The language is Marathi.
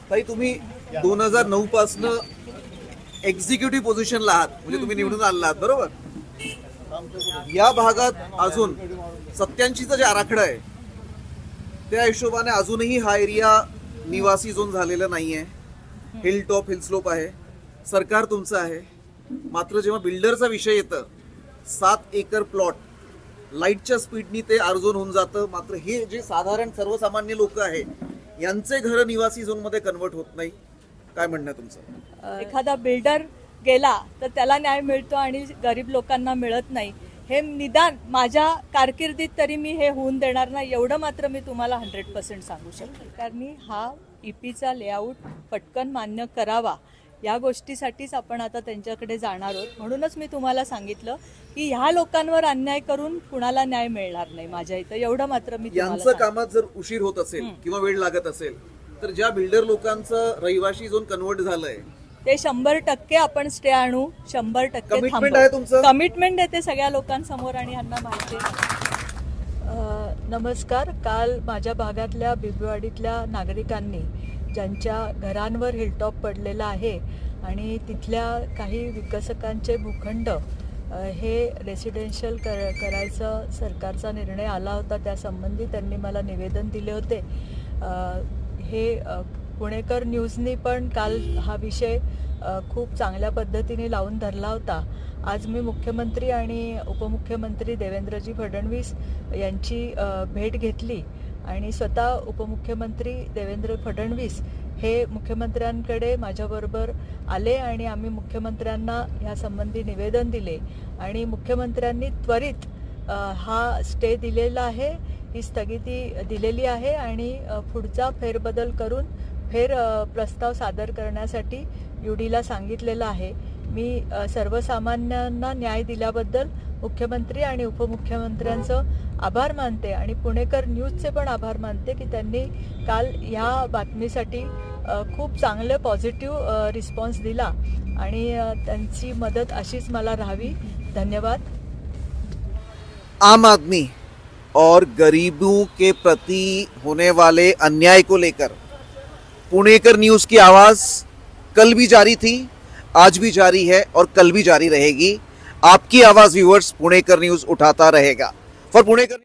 ताई तुम्ही 2009 पासून एक्झिक्युटिव्ह पोझिशनला आहात, म्हणजे तुम्ही निवडून आलात बरोबर. या भागात अजून 87चा जे आराखडा आहे त्या हिशोबाने अजूनही हा एरिया निवासी झोन झालेला नाहीये. हिल टॉप हिल स्लोप आहे, सरकार तुमचं आहे. मात्र जेव्हा बिल्डरचा विषय येतं 7 एकर प्लॉट लाईटच्या स्पीडनी ते आरझोन होऊन जातं. मात्र हे जे साधारण सर्वसामान्य लोक आहे यांचे घर निवासी झोन मध्ये कन्वर्ट होत नाही. काय म्हणणं तुमचं? एखादा बिल्डर गेला तर त्याला न्याय मिळतो आणि गरीब लोकांना मिळत नाही. हे निदान माझ्या कारकिर्दीत तरी मी हे होऊन देणार नाही, एवढं मात्र मी तुम्हाला 100% सांगू शकते. कारण हा ईपीचा लेआउट पटकन मान्य करावा या गोष्टीसाठीच आपण आता त्यांच्याकडे जाणार आहोत. म्हणूनच मी तुम्हाला सांगितलं की ह्या लोकांवर अन्याय करून कुणाला न्याय मिळणार नाही माझ्या इथं, एवढं मात्र मी यांचं कामात जर उशीर होत असेल किंवा वेळ लागत असेल तर ज्या बिल्डर लोकांचं रहिवाशी झोन कन्वर्ट झालंय ते 100% आपण स्टे आणू. 100% कमिटमेंट आहे तुमचं? कमिटमेंट आहे ते सगळ्या लोकांसमोर आणि ह्यांना माहिती आहे. नमस्कार. काल माझ्या भागातल्या बिबवेवाडीतल्या नागरिकांनी ज्यांच्या घरांवर हिलटॉप पडलेला आहे आणि तिथल्या काही विकसकांचे भूखंड हे रेसिडेन्शियल करायचा सरकारचा निर्णय आला होता, त्यासंबंधी त्यांनी मला निवेदन दिले होते. हे पुणेकर न्यूजनी पण काल हा विषय खूप चांगल्या पद्धतीने लावून धरला होता. आज मी मुख्यमंत्री आणि उपमुख्यमंत्री देवेंद्रजी फडणवीस यांची भेट घेतली आणि स्वतः उपमुख्यमंत्री देवेंद्र फडणवीस हे मुख्यमंत्र्यांकडे माझ्याबरोबर आले आणि आम्ही मुख्यमंत्र्यांना यासंबंधी निवेदन दिले आणि मुख्यमंत्र्यांनी त्वरित हा स्टे दिलेला आहे, ही स्थगिती दिलेली आहे आणि पुढचा फेरबदल करून प्रस्ताव सादर करण्यासाठी युडीला सांगितलेलं आहे. मी सर्वसामान्यांना न्याय दिल्याबद्दल मुख्यमंत्री आणि उपमुख्यमंत्र्यांचं आभार मानते आणि पुणेकर न्यूजचे पण आभार मानते की त्यांनी काल ह्या बातमीसाठी खूप चांगले पॉझिटिव्ह रिस्पॉन्स दिला आणि त्यांची मदत अशीच मला राहावी. धन्यवाद. आम आदमी और गरीबों के प्रति होने वाले अन्याय को लेकर पुणेकर न्यूज की आवाज कल भी जारी थी, आज भी जारी है और कल भी जारी रहेगी. आपकी आवाज व्यूअर्स पुणेकर न्यूज उठाता रहेगा. फॉर पुणेकर